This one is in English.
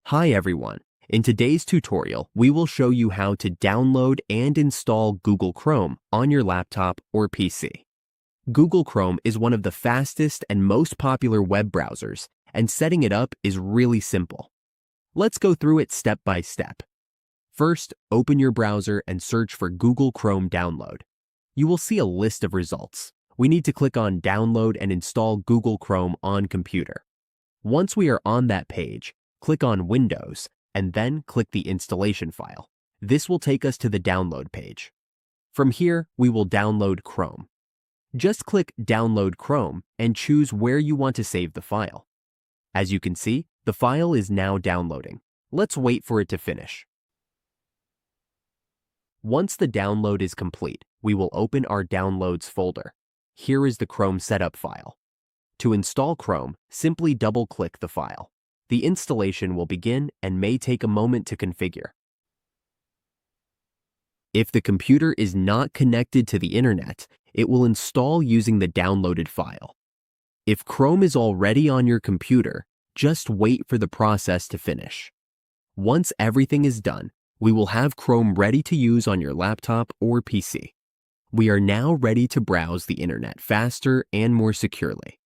Hi everyone. In today's tutorial, we will show you how to download and install Google Chrome on your laptop or PC. Google Chrome is one of the fastest and most popular web browsers, and setting it up is really simple. Let's go through it step by step. First, open your browser and search for Google Chrome Download. You will see a list of results. We need to click on Download and install Google Chrome on computer. Once we are on that page, click on Windows, and then click the installation file. This will take us to the download page. From here, we will download Chrome. Just click Download Chrome and choose where you want to save the file. As you can see, the file is now downloading. Let's wait for it to finish. Once the download is complete, we will open our Downloads folder. Here is the Chrome setup file. To install Chrome, simply double-click the file. The installation will begin and may take a moment to configure. If the computer is not connected to the internet, it will install using the downloaded file. If Chrome is already on your computer, just wait for the process to finish. Once everything is done, we will have Chrome ready to use on your laptop or PC. We are now ready to browse the internet faster and more securely.